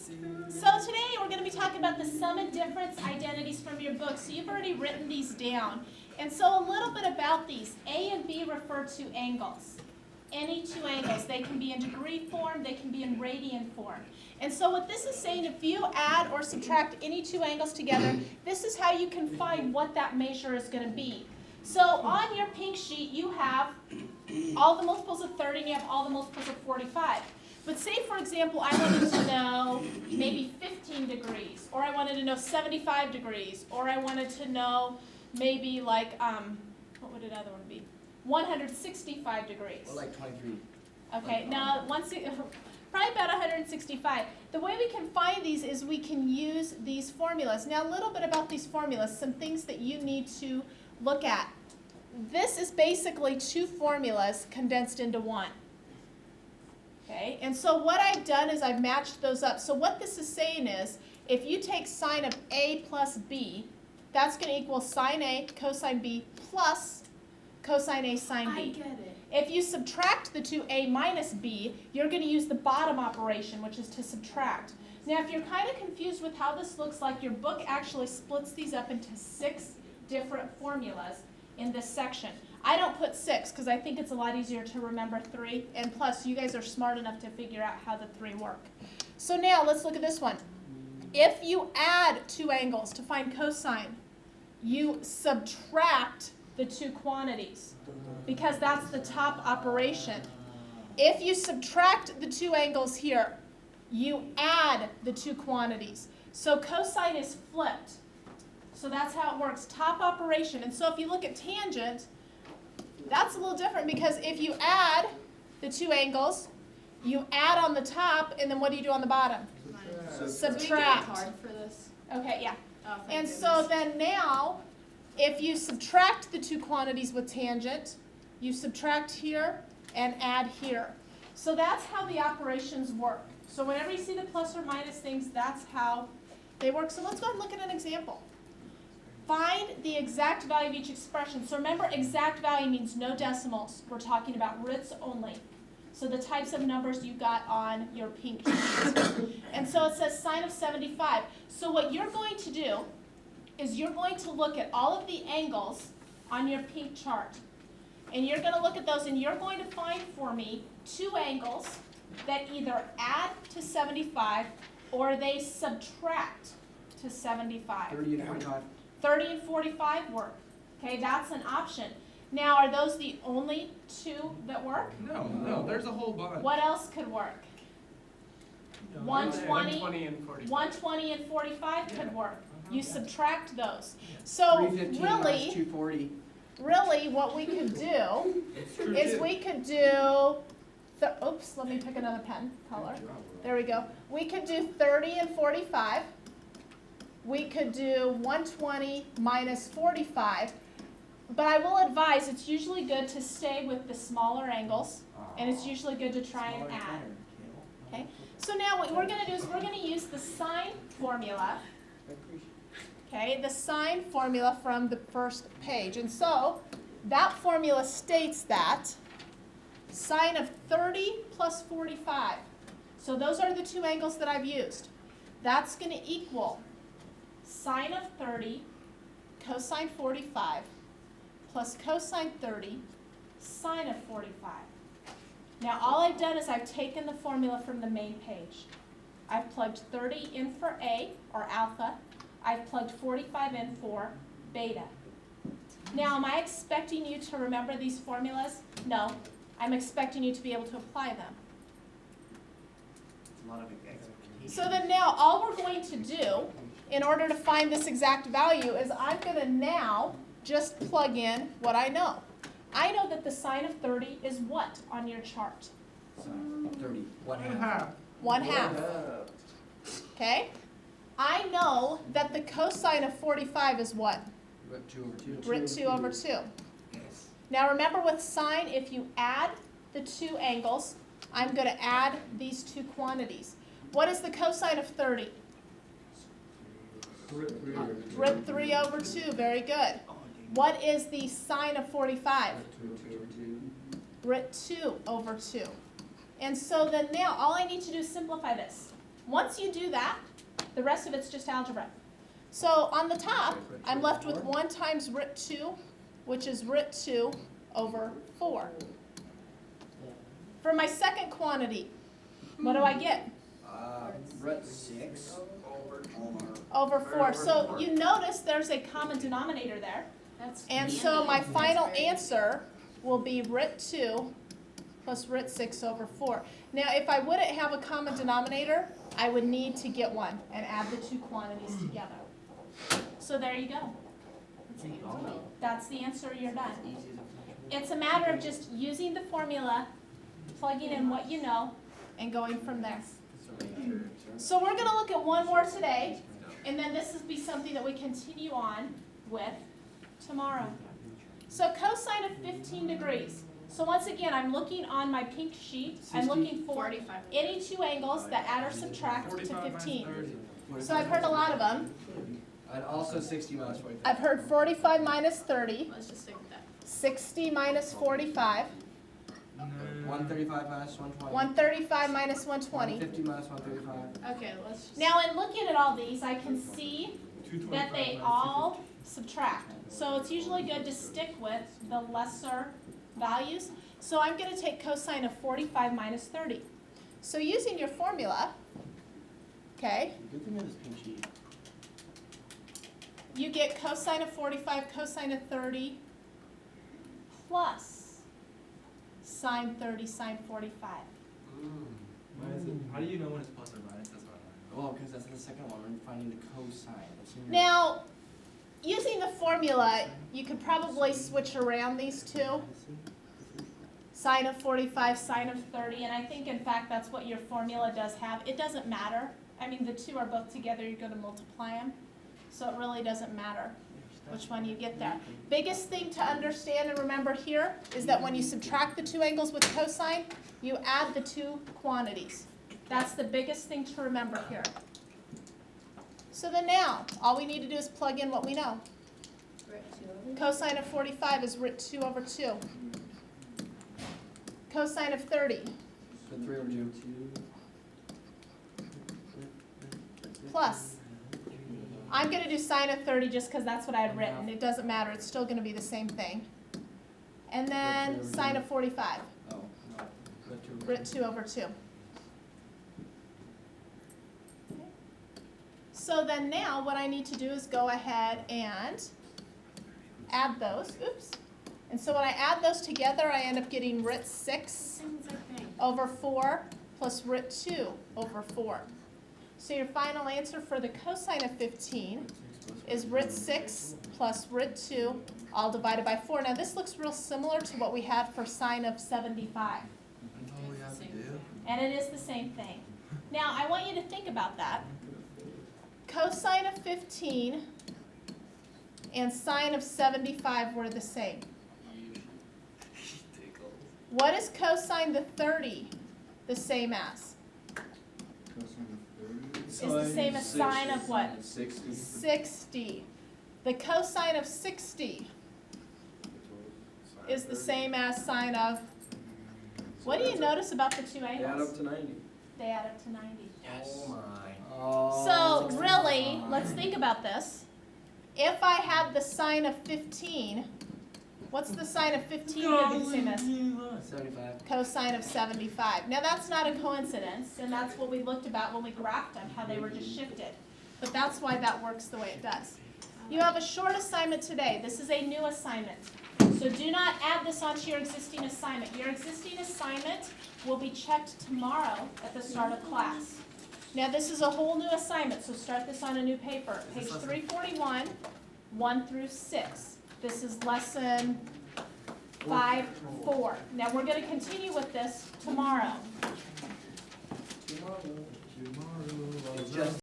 So today we're going to be talking about the sum and difference identities from your book. So you've already written these down. And so a little bit about these. A and B refer to angles. Any two angles. They can be in degree form, they can be in radian form. And so what this is saying, if you add or subtract any two angles together, this is how you can find what that measure is going to be. So on your pink sheet, you have all the multiples of 30 and you have all the multiples of 45. But say, for example, I wanted to know maybe 15 degrees, or I wanted to know 75 degrees, or I wanted to know maybe like, what would another one be? 165 degrees. Or like 23. Okay, now probably about 165. The way we can find these is we can use these formulas. Now a little bit about these formulas, some things that you need to look at. This is basically two formulas condensed into one. Okay, and so what I've done is I've matched those up. So what this is saying is, if you take sine of A plus B, that's going to equal sine A cosine B plus cosine A sine B. I get it. If you subtract the two A minus B, you're going to use the bottom operation, which is to subtract. Now, if you're kind of confused with how this looks like, your book actually splits these up into 6 different formulas in this section. I don't put 6 because I think it's a lot easier to remember 3, and plus you guys are smart enough to figure out how the 3 work. So now let's look at this one. If you add two angles to find cosine, you subtract the two quantities because that's the top operation. If you subtract the two angles here, you add the two quantities. So cosine is flipped. So that's how it works, top operation. And so if you look at tangent, that's a little different because if you add the two angles, you add on the top, and then what do you do on the bottom? Subtract. Do we get a card for this? Okay, yeah. Oh, thank And goodness. so then now, if you subtract the two quantities with tangent, you subtract here and add here. So that's how the operations work. So whenever you see the plus or minus things, that's how they work. So let's go ahead and look at an example. Find the exact value of each expression. So remember, exact value means no decimals. We're talking about roots only. So the types of numbers you got on your pink sheet. And so it says sine of 75. So what you're going to do is you're going to look at all of the angles on your pink chart. And you're going to look at those and you're going to find for me two angles that either add to 75 or they subtract to 75. 30 and 45. 30 and 45 work. Okay, that's an option. Now, are those the only two that work? No, there's a whole bunch. What else could work? 120, 120 and 45. 120 and 45 could Yeah. work. You subtract those. So 315 minus really, 240. what we could do It's true is too. we could do, oops, let me pick another pen color. There we go. We could do 30 and 45. We could do 120 minus 45. But I will advise it's usually good to stay with the smaller angles, and it's usually good to try and add. Okay? So now what we're going to do is we're going to use the sine formula. Okay, the sine formula from the first page. And so that formula states that sine of 30 plus 45. So those are the two angles that I've used. That's going to equal sine of 30 cosine 45 plus cosine 30 sine of 45. Now all I've done is I've taken the formula from the main page. I've plugged 30 in for A, or alpha. I've plugged 45 in for beta. Now am I expecting you to remember these formulas? No. I'm expecting you to be able to apply them. A lot of expectation. So then now all we're going to do in order to find this exact value is I'm going to now just plug in what I know. I know that the sine of 30 is what on your chart? 30. 1 1 half. half. 1/2. Okay? I know that the cosine of 45 is what? Root 2 over 2. Root 2 over 2. Yes. Now remember with sine, if you add the two angles, I'm going to add these two quantities. What is the cosine of 30? Root 3 over 2. Very good. What is the sine of 45? Root 2 over 2. And so then now all I need to do is simplify this. Once you do that, the rest of it's just algebra. So on the top, I'm left with 1 times root 2, which is root 2 over 4. For my second quantity, what do I get? Root 6 Over 4. So you notice there's a common denominator there. And so my final answer will be root 2 plus root 6 over 4. Now, if I wouldn't have a common denominator, I would need to get one and add the two quantities together. So there you go. That's the answer, you're done. It's a matter of just using the formula, plugging in what you know, and going from there. So we're going to look at one more today, and then this will be something that we continue on with tomorrow. So cosine of 15 degrees. So once again, I'm looking on my pink sheet. I'm looking for any two angles that add or subtract to 15. So I've heard a lot of them. And also 60 minus 45. I've heard 45 minus 30, Let's just stick with that. 60 minus 45, 135 minus 120. 135 minus 120. 150 minus 135. Okay, let's just. Now in looking at all these, I can see that they all subtract. So it's usually good to stick with the lesser values. So I'm going to take cosine of 45 minus 30. So using your formula, okay, Good thing that is pink sheet. you get cosine of 45, cosine of 30, plus sine 30, sine 45. Why is it? How do you know when it's plus or minus? That's what I Well, because that's the second one. We're finding the cosine. That's in your- Now, using the formula, you could probably switch around these two. Sine of 45, sine of 30, and I think in fact that's what your formula does have. It doesn't matter. I mean, the two are both together, you're going to multiply them. So it really doesn't matter which one you get there. Biggest thing to understand and remember here is that when you subtract the two angles with cosine, you add the two quantities. That's the biggest thing to remember here. So then now, all we need to do is plug in what we know. Cosine of 45 is root 2 over 2. Cosine of 30 So 3 over 2. plus. I'm going to do sine of 30 just because that's what I had written. It doesn't matter. It's still going to be the same thing. And then sine of 45, Oh, no. root 2 over 2. So then now what I need to do is go ahead and add those. Oops. And so when I add those together, I end up getting root 6 over 4 plus root 2 over 4. So your final answer for the cosine of 15 is root 6 plus root 2 all divided by 4. Now this looks real similar to what we had for sine of 75. That's all we have to do. And it is the same thing. Now I want you to think about that. Cosine of 15 and sine of 75 were the same. What is cosine the 30 the same as? Is the same as sine of what? 60. 60. The cosine of 60 is the same as sine of, what do you notice about the two They add angles? up to 90. They add up to 90. Oh my. So really, let's think about this. If I had the sine of 15, what's the sine of 15 going to be the same as? 75. Cosine of 75. Now that's not a coincidence, and that's what we looked about when we graphed them, how they were just shifted. But that's why that works the way it does. You have a short assignment today. This is a new assignment. So do not add this onto your existing assignment. Your existing assignment will be checked tomorrow at the start of class. Now this is a whole new assignment, so start this on a new paper. Page 341, 1 through 6. This is lesson 5-4. Now we're going to continue with this tomorrow. It's just